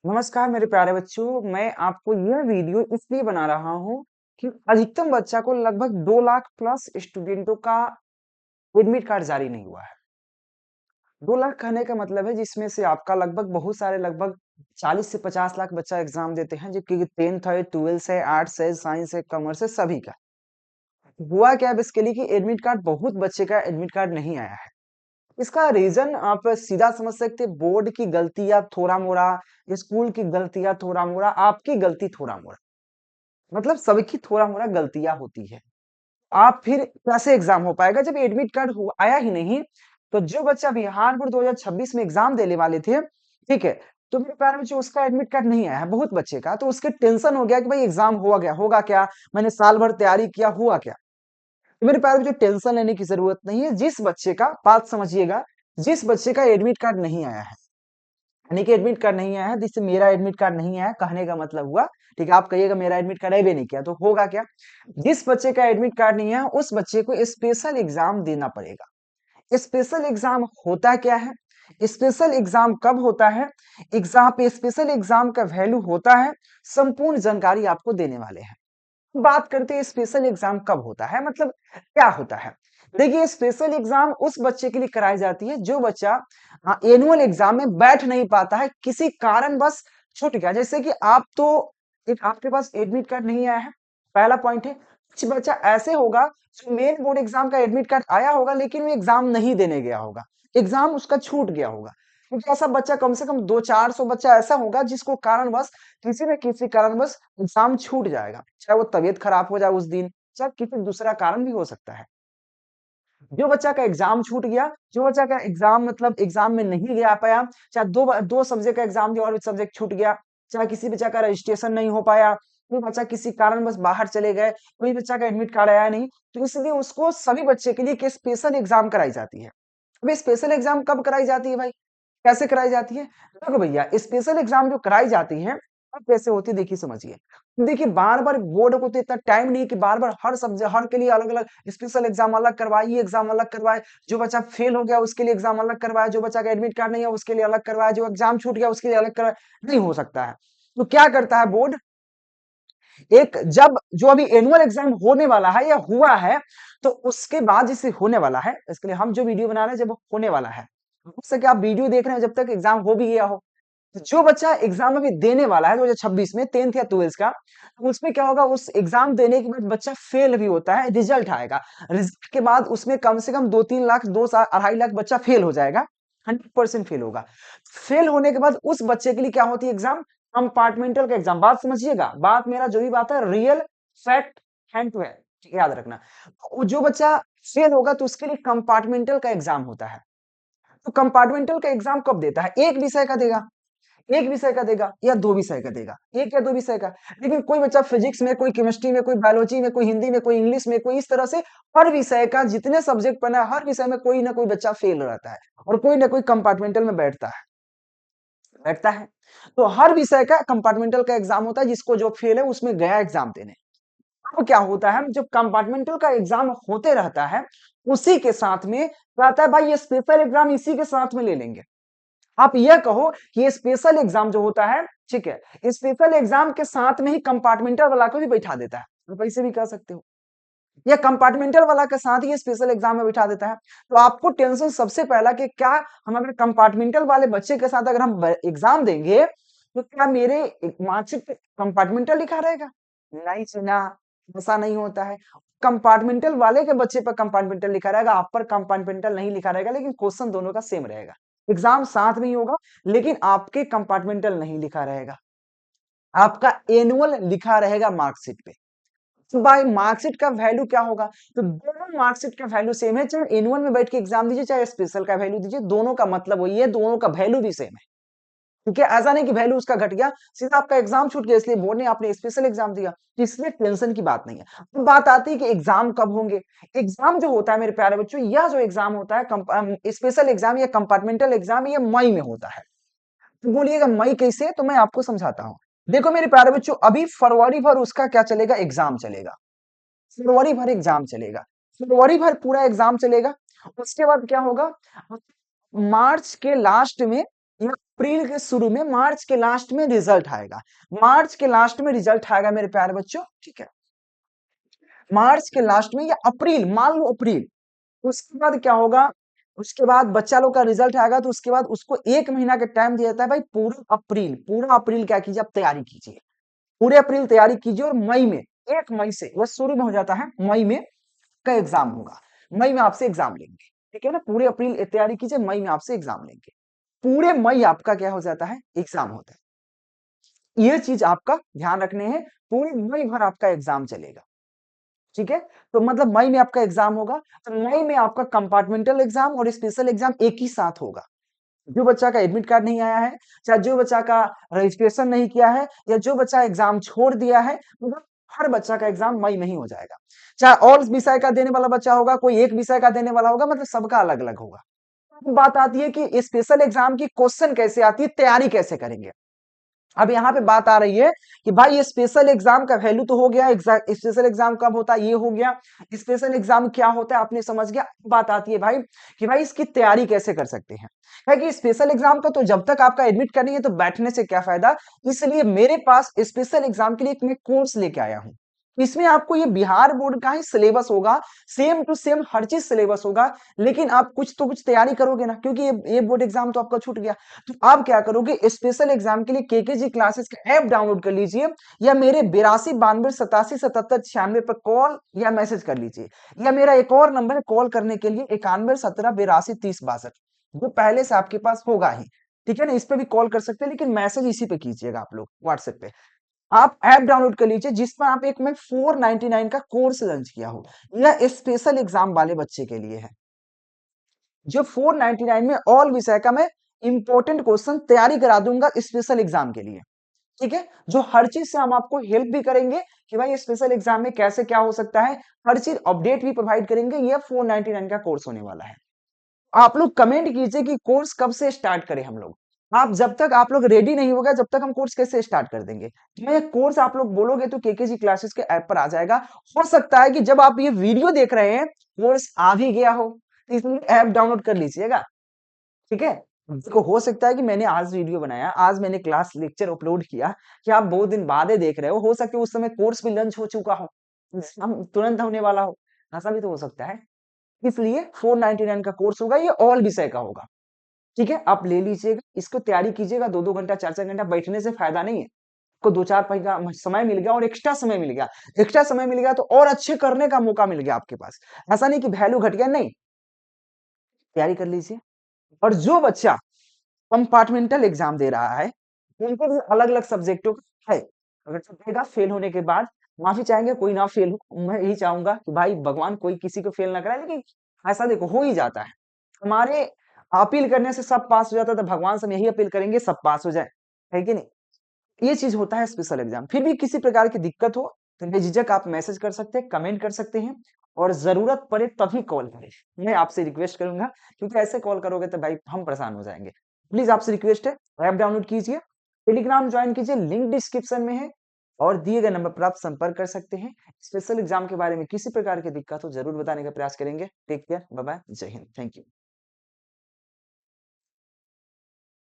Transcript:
नमस्कार मेरे प्यारे बच्चों, मैं आपको यह वीडियो इसलिए बना रहा हूँ कि अधिकतम बच्चा को लगभग 2 लाख प्लस स्टूडेंटों का एडमिट कार्ड जारी नहीं हुआ है। 2 लाख कहने का मतलब है जिसमें से आपका लगभग बहुत सारे लगभग 40 से 50 लाख बच्चा एग्जाम देते हैं, जबकि 10th है, 12th है, आर्ट्स है, साइंस है, कॉमर्स है, सभी का। हुआ क्या है बेसिकली कि एडमिट कार्ड बहुत बच्चे का एडमिट कार्ड नहीं आया है। इसका रीजन आप सीधा समझ सकते हैं, बोर्ड की गलतियां थोड़ा मोड़ा, स्कूल की गलतियां थोड़ा मोड़ा, आपकी गलती थोड़ा मोड़ा, मतलब सबकी थोड़ा मोड़ा गलतियां होती है। आप फिर कैसे एग्जाम हो पाएगा जब एडमिट कार्ड आया ही नहीं। तो जो बच्चा बिहार बोर्ड 2026 में एग्जाम देने वाले थे, ठीक है, तो मेरे प्यारे बच्चों उसका एडमिट कार्ड नहीं आया है बहुत बच्चे का, तो उसके टेंशन हो गया कि भाई एग्जाम हुआ गया होगा क्या, मैंने साल भर तैयारी किया हुआ क्या। तो मेरे प्यारे बच्चों टेंशन लेने की जरूरत नहीं है। जिस बच्चे का, बात समझिएगा, जिस बच्चे का एडमिट कार्ड नहीं आया है, यानी कि एडमिट कार्ड नहीं आया है, जिससे मेरा एडमिट कार्ड नहीं आया कहने का मतलब हुआ, ठीक है, आप कहिएगा मेरा एडमिट कार्ड अभी नहीं किया, तो होगा क्या, जिस बच्चे का एडमिट कार्ड नहीं है उस बच्चे को स्पेशल एग्जाम देना पड़ेगा। स्पेशल एग्जाम होता क्या है, स्पेशल एग्जाम कब होता है, एग्जाम पे स्पेशल एग्जाम का वैल्यू होता है, संपूर्ण जानकारी आपको देने वाले हैं। बात करते हैं स्पेशल एग्जाम कब होता है, मतलब क्या होता है। देखिए स्पेशल एग्जाम उस बच्चे के लिए कराई जाती है जो बच्चा एनुअल एग्जाम में बैठ नहीं पाता है, किसी कारण बस छूट गया। जैसे कि आप तो एक आपके पास एडमिट कार्ड नहीं आया है, पहला पॉइंट है। कुछ बच्चा ऐसे होगा जो मेन बोर्ड एग्जाम का एडमिट कार्ड आया होगा लेकिन वो एग्जाम नहीं देने गया होगा, एग्जाम उसका छूट गया होगा। क्योंकि ऐसा बच्चा कम से कम 200-400 बच्चा ऐसा होगा जिसको कारणवश किसी न किसी कारणवश एग्जाम छूट जाएगा, चाहे वो तबीयत खराब हो जाए उस दिन, चाहे किसी दूसरा कारण भी हो सकता है। जो बच्चा का एग्जाम छूट गया, जो बच्चा का एग्जाम मतलब एग्जाम में नहीं गया पाया, चाहे दो सब्जेक्ट का एग्जाम दिया और सब्जेक्ट छूट गया, चाहे किसी बच्चा का रजिस्ट्रेशन नहीं हो पाया, कोई बच्चा किसी कारण बस बाहर चले गए, कोई बच्चा का एडमिट कार्ड आया नहीं, तो इसलिए उसको सभी बच्चे के लिए एक स्पेशल एग्जाम कराई जाती है। अब स्पेशल एग्जाम कब कराई जाती है भाई, कैसे कराई जाती है। देखो भैया स्पेशल एग्जाम जो कराई जाती है अब कैसे होती है देखिए समझिए। देखिए बार बार बोर्ड को तो इतना टाइम नहीं कि बार बार हर सब्जेक्ट हर के लिए अलग अलग स्पेशल एग्जाम अलग करवाए, ये एग्जाम अलग करवाए, जो बच्चा फेल हो गया उसके लिए एग्जाम अलग करवाए, जो बच्चा का एडमिट कार्ड नहीं है उसके लिए अलग करवाए, जो एग्जाम छूट गया उसके लिए अलग करवाए, नहीं हो सकता है। तो क्या करता है बोर्ड, एक जब जो अभी एनुअल एग्जाम होने वाला है या हुआ है, तो उसके बाद जिसे होने वाला है, इसके लिए हम जो वीडियो बना रहे हैं जब वो होने वाला है, हो सके आप वीडियो देख रहे हैं जब तक एग्जाम हो भी गया हो, तो जो बच्चा एग्जाम अभी देने वाला है 2026 में 10th या 12th का, तो उसमें क्या होगा, उस एग्जाम देने के बाद बच्चा फेल भी होता है, रिजल्ट आएगा, रिजल्ट के बाद उसमें कम से कम 2-3 लाख 2-2.5 लाख बच्चा फेल हो जाएगा, 100% फेल होगा। फेल होने के बाद उस बच्चे के लिए क्या होती है एग्जाम, कंपार्टमेंटल का एग्जाम। बात समझिएगा, बात मेरा जो भी बात है real fact hand to hand याद रखना। वो जो बच्चा फेल होगा तो उसके लिए कंपार्टमेंटल का एग्जाम होता है। तो कंपार्टमेंटल का एग्जाम कब देता है, एक विषय का देगा, एक विषय का देगा या दो विषय का देगा, एक या दो विषय का। लेकिन कोई बच्चा फिजिक्स में, कोई केमिस्ट्री में, कोई बायोलॉजी में, कोई हिंदी में, कोई इंग्लिश में, कोई इस तरह से हर विषय का जितने सब्जेक्ट पढ़ना है हर विषय में कोई ना कोई बच्चा फेल रहता है और कोई ना कोई कंपार्टमेंटल में बैठता है। तो हर विषय का कंपार्टमेंटल का एग्जाम होता है, जिसको जो फेल है उसमें गया एग्जाम देने। अब क्या होता है, जब कंपार्टमेंटल का एग्जाम होते रहता है उसी के साथ में कहता है भाई ये स्पेशल एग्जाम इसी के साथ में ले लेंगे। आप यह कहो कि ये स्पेशल एग्जाम जो होता है, ठीक है, स्पेशल एग्जाम के साथ में ही कंपार्टमेंटल वाला को भी बैठा देता है, आप ऐसे भी कह सकते हो, या कंपार्टमेंटल वाला के साथ ही स्पेशल एग्जाम में बिठा देता है। तो आपको टेंशन सबसे पहला कि क्या हम अगर कंपार्टमेंटल वाले बच्चे के साथ अगर हम एग्जाम देंगे तो क्या मेरे मार्कशीट पे कंपार्टमेंटल लिखा रहेगा, नहीं सुना, ऐसा नहीं होता है। कंपार्टमेंटल वाले के बच्चे पर कंपार्टमेंटल लिखा रहेगा, आप पर कंपार्टमेंटल नहीं लिखा रहेगा, लेकिन क्वेश्चन दोनों का सेम रहेगा, एग्जाम साथ में ही होगा, लेकिन आपके कंपार्टमेंटल नहीं लिखा रहेगा, आपका एनुअल लिखा रहेगा मार्कशीट पे। तो भाई मार्कशीट का वैल्यू क्या होगा, तो दोनों मार्कशीट का वैल्यू सेम है, चाहे एनुअल में बैठ के एग्जाम दीजिए चाहे स्पेशल का वैल्यू दीजिए, दोनों का मतलब वही है, दोनों का वैल्यू भी सेम है। क्योंकि ऐसा नहीं कि वैल्यू उसका घट गया, सीधा आपका एग्जाम छूट गया इसलिए बोर्ड ने आपने स्पेशल एग्जाम दिया, तो इसलिए टेंशन की बात नहीं है। तो बात आती है कि एग्जाम कब होंगे। एग्जाम जो होता है मेरे प्यारे बच्चों, यह जो एग्जाम होता है स्पेशल एग्जाम या कंपार्टमेंटल एग्जाम, ये मई में होता है। तो बोलिएगा मई कैसे, तो मैं आपको समझाता हूँ। देखो मेरे प्यारे बच्चों, अभी फरवरी भर उसका क्या चलेगा, एग्जाम चलेगा, फरवरी भर एग्जाम चलेगा, फरवरी भर पूरा एग्जाम चलेगा। उसके बाद क्या होगा, मार्च के लास्ट में या अप्रैल के शुरू में, मार्च के लास्ट में रिजल्ट आएगा। मार्च के लास्ट में रिजल्ट आएगा मेरे प्यारे बच्चों, ठीक है। मार्च के लास्ट में या अप्रैल, मान लो अप्रैल, उसके बाद क्या होगा, उसके बाद बच्चा लोग का रिजल्ट आएगा तो उसके बाद उसको 1 महीना का टाइम दिया जाता है भाई। पूरा अप्रैल क्या कीजिए, आप तैयारी कीजिए, पूरे अप्रैल तैयारी कीजिए, और मई में, 1 मई से वह शुरू में हो जाता है, मई में का एग्जाम होगा। मई में आपसे एग्जाम लेंगे, ठीक है ना। पूरे अप्रैल तैयारी कीजिए, मई में आपसे एग्जाम लेंगे। पूरे मई आपका क्या हो जाता है, एग्जाम होता है। ये चीज आपका ध्यान रखने हैं, पूरे मई भर आपका एग्जाम चलेगा, ठीक है। तो मतलब मई में आपका एग्जाम होगा, तो मई में आपका कंपार्टमेंटल एग्जाम और स्पेशल एग्जाम एक ही साथ होगा। जो बच्चा का एडमिट कार्ड नहीं आया है, चाहे जो बच्चा का रजिस्ट्रेशन नहीं किया है, या जो बच्चा एग्जाम छोड़ दिया है, मतलब हर बच्चा का एग्जाम मई में ही हो जाएगा। चाहे और विषय का देने वाला बच्चा होगा, कोई एक विषय का देने वाला होगा, मतलब सबका अलग अलग होगा। बात आती है कि स्पेशल एग्जाम की क्वेश्चन कैसे आती है, तैयारी कैसे करेंगे। अब यहाँ पे बात आ रही है कि भाई ये स्पेशल एग्जाम का वैल्यू तो हो गया, स्पेशल एग्जाम कब होता है ये हो गया, स्पेशल एग्जाम क्या होता है आपने समझ गया। बात आती है भाई कि भाई इसकी तैयारी कैसे कर सकते हैं। है कि स्पेशल एग्जाम का तो जब तक आपका एडमिट करनी है तो बैठने से क्या फायदा, इसलिए मेरे पास स्पेशल एग्जाम के लिए एक मैं कोर्स लेके आया हूँ। इसमें आपको ये बिहार बोर्ड का ही सिलेबस होगा, सेम टू सेम हर चीज सिलेबस होगा, लेकिन आप कुछ तो कुछ तैयारी करोगे ना, क्योंकि ये बोर्ड एग्जाम तो आपका छूट गया। तो आप क्या करोगे, स्पेशल एग्जाम के लिए केकेजी क्लासेस का ऐप डाउनलोड कर लीजिए, या मेरे 82 92 87 77 96 पर कॉल या मैसेज कर लीजिए, या मेरा एक और नंबर है कॉल करने के लिए, 91 17 82 30 62, जो पहले से आपके पास होगा ही, ठीक है ना। इस पे भी कॉल कर सकते हैं, लेकिन मैसेज इसी पे कीजिएगा आप लोग व्हाट्सएप पे। आप ऐप डाउनलोड कर लीजिए, जिसमें आप एक मैं 499 का कोर्स लॉन्च किया हूं, यह स्पेशल एग्जाम वाले बच्चे के लिए है। जो 499 में ऑल विषय का मैं इंपॉर्टेंट क्वेश्चन तैयारी करा दूंगा स्पेशल एग्जाम के लिए, ठीक है। जो हर चीज से हम आपको हेल्प भी करेंगे कि भाई स्पेशल एग्जाम में कैसे क्या हो सकता है, हर चीज अपडेट भी प्रोवाइड करेंगे। यह 499 का कोर्स होने वाला है। आप लोग कमेंट कीजिए कि कोर्स कब से स्टार्ट करें हम लोग। आप जब तक आप लोग रेडी नहीं होगा, जब तक हम कोर्स कैसे स्टार्ट कर देंगे। मैं कोर्स आप लोग बोलोगे तो केकेजी क्लासेस के ऐप पर आ जाएगा। हो सकता है कि जब आप ये वीडियो देख रहे हैं कोर्स आ भी गया हो, तो इसलिए ऐप डाउनलोड कर लीजिएगा, ठीक है। देखो हो सकता है कि मैंने आज वीडियो बनाया, आज मैंने क्लास लेक्चर अपलोड किया, कि आप बहुत दिन बाद ही देख रहे हो सकता है उस समय कोर्स भी लॉन्च हो चुका हो, हम तुरंत होने वाला हो, ऐसा भी तो हो सकता है। इसलिए 499 का कोर्स होगा, ये ऑल विषय का होगा, ठीक है। आप ले लीजिएगा, इसको तैयारी कीजिएगा, 2-2 घंटा 4-4 घंटा बैठने से फायदा नहीं है। आपको 2-4 समय मिल गया, और एक्स्ट्रा समय मिल गया, एक्स्ट्रा समय मिल गया तो और अच्छे करने का मौका मिल गया आपके पास। ऐसा नहीं कि वैल्यू घट गया, नहीं, तैयारी कर लीजिए। और जो बच्चा कंपार्टमेंटल एग्जाम दे रहा है, उनको भी अलग अलग सब्जेक्टों का है। अगर तो देगा फेल होने के बाद, माफी चाहेंगे, कोई ना फेल हो, मैं यही चाहूंगा कि भाई भगवान कोई किसी को फेल ना कराए, लेकिन ऐसा देखो हो ही जाता है। हमारे अपील करने से सब पास हो जाता है, तो भगवान से हम यही अपील करेंगे सब पास हो जाए, है कि नहीं। ये चीज होता है स्पेशल एग्जाम। फिर भी किसी प्रकार की दिक्कत हो तो बेझिझक आप मैसेज कर सकते हैं, कमेंट कर सकते हैं, और जरूरत पड़े तभी कॉल करें। मैं आपसे रिक्वेस्ट करूंगा, क्योंकि ऐसे कॉल करोगे तो भाई हम परेशान हो जाएंगे। प्लीज आपसे रिक्वेस्ट है, ऐप डाउनलोड कीजिए, टेलीग्राम ज्वाइन कीजिए, लिंक डिस्क्रिप्शन में है, और दिए गए नंबर पर आप संपर्क कर सकते हैं। स्पेशल एग्जाम के बारे में किसी प्रकार की दिक्कत हो जरूर बताने का प्रयास करेंगे। टेक केयर, बाय बाय, जय हिंद, थैंक यू।